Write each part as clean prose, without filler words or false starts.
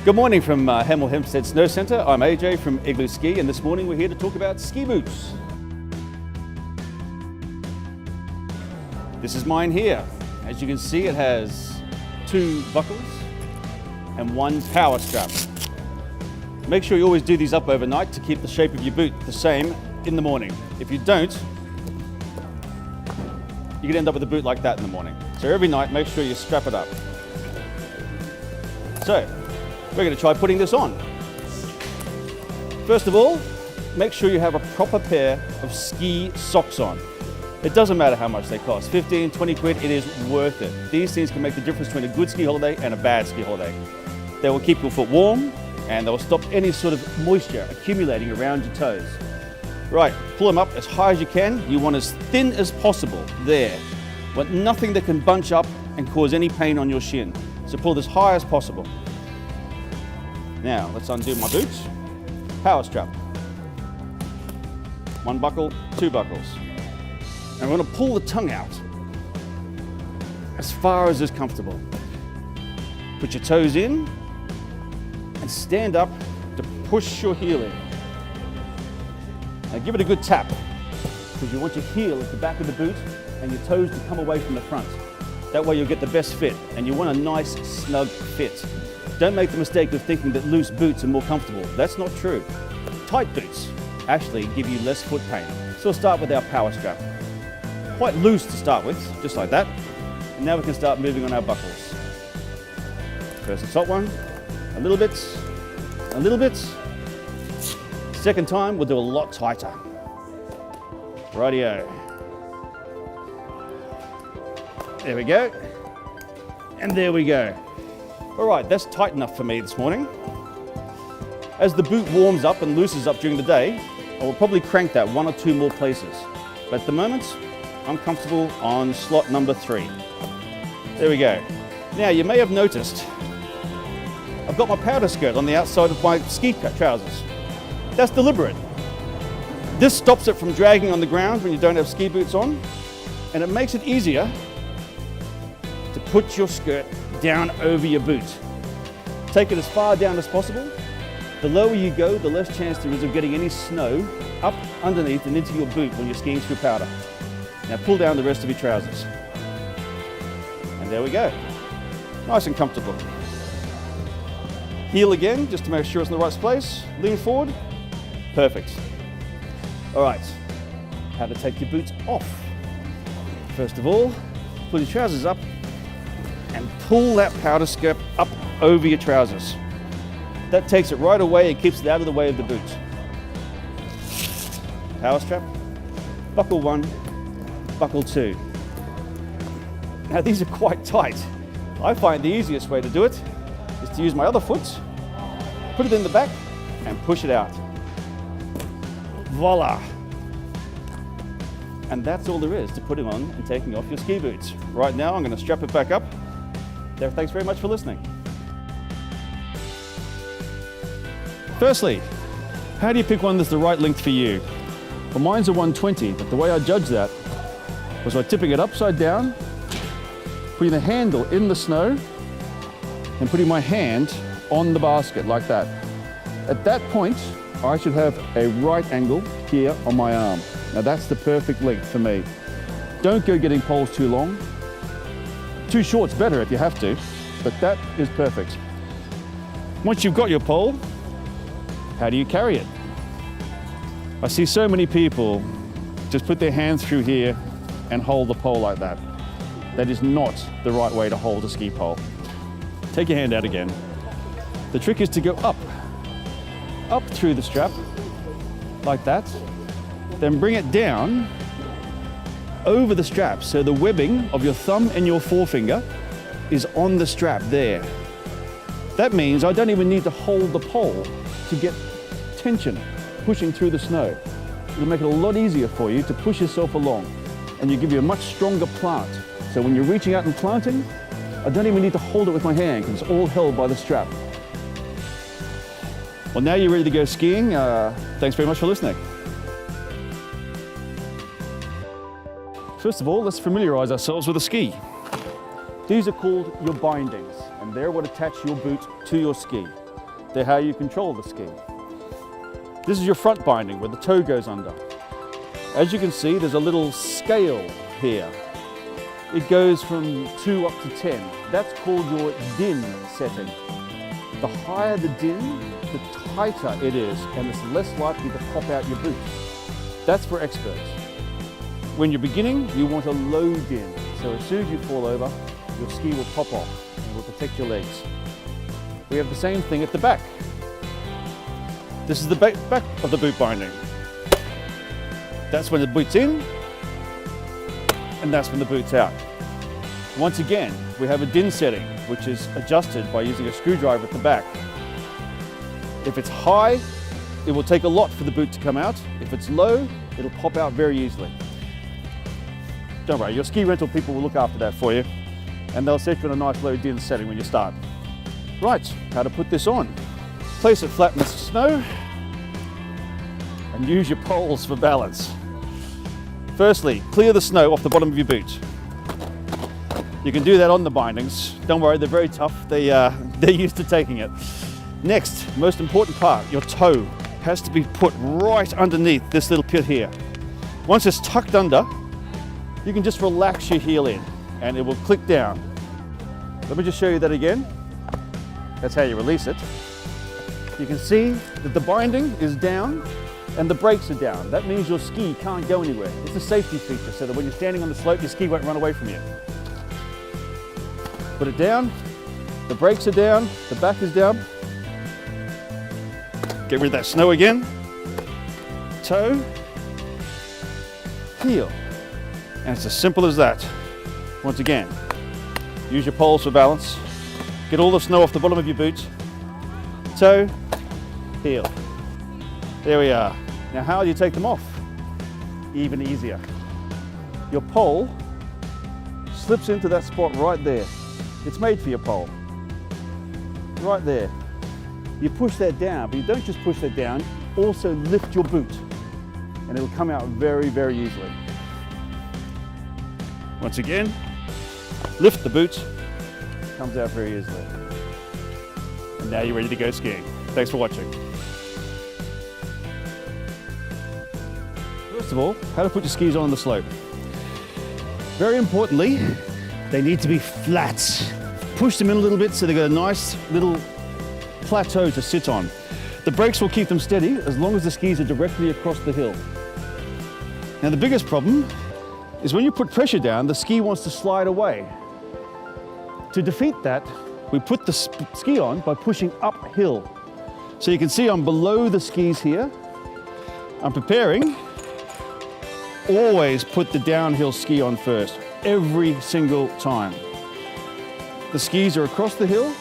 Good morning from Hemel Hempstead Snow Centre. I'm AJ from Iglu Ski에, and this morning we're here to talk about ski boots. This is mine here. As you can see, it has 2 buckles and 1 power strap. Make sure you always do these up overnight to keep the shape of your boot the same in the morning. If you don't, you can end up with a boot like that in the morning. So every night, make sure you strap it up. So, we're going to try putting this on. First of all, make sure you have a proper pair of ski socks on. It doesn't matter how much they cost, 15, 20 quid, it is worth it. These things can make the difference between a good ski holiday and a bad ski holiday. They will keep your foot warm and they will stop any sort of moisture accumulating around your toes. Right, pull them up as high as you can. You want as thin as possible, there. Want nothing that can bunch up and cause any pain on your shin. So pull this high as possible. Now, let's undo my boots. Power strap. 1 buckle, 2 buckles. And we're going to pull the tongue out as far as is comfortable. Put your toes in and stand up to push your heel in. Now give it a good tap because you want your heel at the back of the boot and your toes to come away from the front. That way you'll get the best fit, and you want a nice snug fit. Don't make the mistake of thinking that loose boots are more comfortable. That's not true. Tight boots actually give you less foot pain. So we'll start with our power strap. Quite loose to start with, just like that. And now we can start moving on our buckles. First the top one, a little bit, a little bit. Second time, we'll do a lot tighter. Rightio. There we go. And there we go. All right, that's tight enough for me this morning. As the boot warms up and loosens up during the day, I will probably crank that 1 or 2 more places. But at the moment, I'm comfortable on slot number 3. There we go. Now, you may have noticed, I've got my powder skirt on the outside of my ski trousers. That's deliberate. This stops it from dragging on the ground when you don't have ski boots on, and it makes it easier to put your skirt down over your boot. Take it as far down as possible. The lower you go, the less chance there is of getting any snow up underneath and into your boot when you're skiing through powder. Now pull down the rest of your trousers. And there we go. Nice and comfortable. Heel again, just to make sure it's in the right place. Lean forward. Perfect. All right, how to take your boots off. First of all, pull your trousers up and pull that powder skirt up over your trousers. That takes it right away and keeps it out of the way of the boot. Power strap, buckle 1, buckle 2. Now these are quite tight. I find the easiest way to do it is to use my other foot, put it in the back and push it out. Voila! And that's all there is to putting on and taking off your ski boots. Right now I'm going to strap it back up. Thanks very much for listening. Firstly, how do you pick one that's the right length for you? Well, mine's a 120, but the way I judge that was by tipping it upside down, putting the handle in the snow, and putting my hand on the basket like that. At that point, I should have a right angle here on my arm. Now that's the perfect length for me. Don't go getting poles too long. Too short's better if you have to, but that is perfect. Once you've got your pole, how do you carry it? I see so many people just put their hands through here and hold the pole like that. That is not the right way to hold a ski pole. Take your hand out again. The trick is to go up through the strap, like that, then bring it down over the strap, so the webbing of your thumb and your forefinger is on the strap there. That means I don't even need to hold the pole to get tension pushing through the snow. It'll make it a lot easier for you to push yourself along, and you give you a much stronger plant. So when you're reaching out and planting, I don't even need to hold it with my hand because it's all held by the strap. Well, now you're ready to go skiing. Thanks very much for listening. First of all, let's familiarize ourselves with a ski. These are called your bindings, and they're what attach your boot to your ski. They're how you control the ski. This is your front binding where the toe goes under. As you can see, there's a little scale here. It goes from 2 up to 10. That's called your din setting. The higher the din, the tighter it is, and it's less likely to pop out your boot. That's for experts. When you're beginning, you want a low din. So as soon as you fall over, your ski will pop off and will protect your legs. We have the same thing at the back. This is the back of the boot binding. That's when the boot's in, and that's when the boot's out. Once again, we have a din setting, which is adjusted by using a screwdriver at the back. If it's high, it will take a lot for the boot to come out. If it's low, it'll pop out very easily. Don't worry, your ski rental people will look after that for you, and they'll set you in a nice low din setting when you start. Right, how to put this on. Place it flat in the snow, and use your poles for balance. Firstly, clear the snow off the bottom of your boot. You can do that on the bindings. Don't worry, they're very tough. They're used to taking it. Next, most important part, your toe has to be put right underneath this little pit here. Once it's tucked under, you can just relax your heel in and it will click down. Let me just show you that again. That's how you release it. You can see that the binding is down and the brakes are down. That means your ski can't go anywhere. It's a safety feature so that when you're standing on the slope, your ski won't run away from you. Put it down, the brakes are down, the back is down. Get rid of that snow again. Toe, heel. And it's as simple as that. Once again, use your poles for balance. Get all the snow off the bottom of your boot. Toe, heel. There we are. Now how do you take them off? Even easier. Your pole slips into that spot right there. It's made for your pole. Right there. You push that down, but you don't just push that down, also lift your boot. And it'll come out very, very easily. Once again, lift the boot, comes out very easily. And now you're ready to go skiing. Thanks for watching. First of all, how to put your skis on the slope. Very importantly, they need to be flat. Push them in a little bit so they've got a nice little plateau to sit on. The brakes will keep them steady as long as the skis are directly across the hill. Now the biggest problem is when you put pressure down, the ski wants to slide away. To defeat that, we put the ski on by pushing uphill. So you can see I'm below the skis here. I'm preparing. Always put the downhill ski on first, every single time. The skis are across the hill,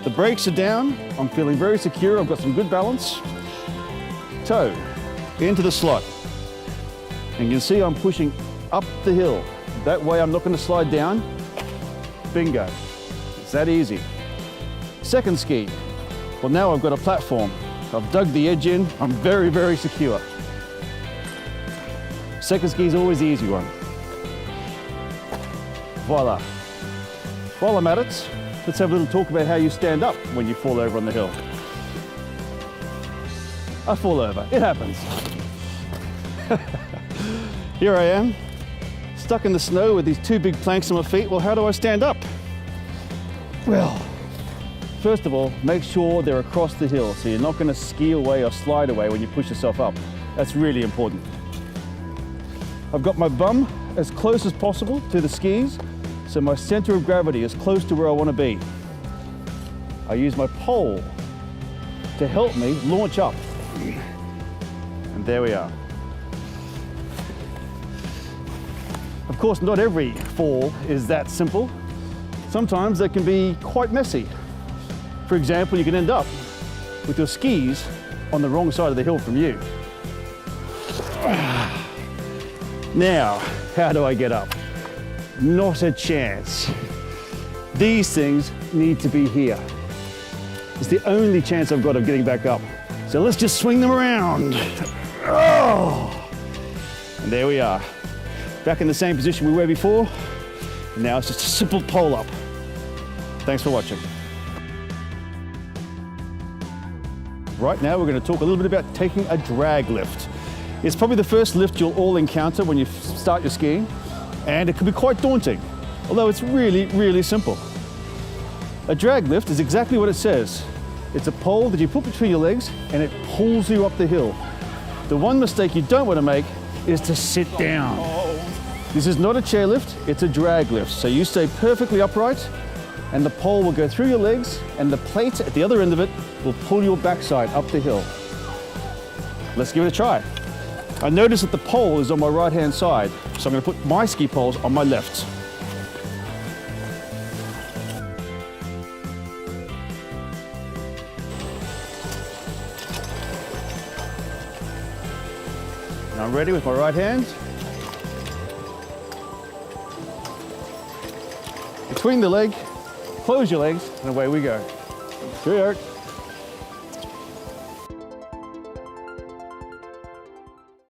the brakes are down, I'm feeling very secure, I've got some good balance. Toe into the slot. And you can see I'm pushing up the hill. That way I'm not going to slide down. Bingo. It's that easy. Second ski. Well, now I've got a platform. I've dug the edge in, I'm very, very secure. Second ski is always the easy one. Voila. While I'm at it, let's have a little talk about how you stand up when you fall over on the hill. I fall over, it happens. Here I am, stuck in the snow with these two big planks on my feet. Well, how do I stand up? Well, first of all, make sure they're across the hill so you're not going to ski away or slide away when you push yourself up. That's really important. I've got my bum as close as possible to the skis, so my center of gravity is close to where I want to be. I use my pole to help me launch up. And there we are. Of course, not every fall is that simple. Sometimes they can be quite messy. For example, you can end up with your skis on the wrong side of the hill from you. Now, how do I get up? Not a chance. These things need to be here. It's the only chance I've got of getting back up. So let's just swing them around. Oh! And there we are. Back in the same position we were before. Now it's just a simple pole up. Thanks for watching. Right now we're going to talk a little bit about taking a drag lift. It's probably the first lift you'll all encounter when you start your skiing, and it can be quite daunting, although it's really, really simple. A drag lift is exactly what it says. It's a pole that you put between your legs and it pulls you up the hill. The one mistake you don't want to make is to sit down. This is not a chair lift, it's a drag lift. So you stay perfectly upright and the pole will go through your legs and the plate at the other end of it will pull your backside up the hill. Let's give it a try. I notice that the pole is on my right-hand side, so I'm going to put my ski poles on my left. Now I'm ready with my right hand. Between the leg, close your legs, and away we go. Cheerio.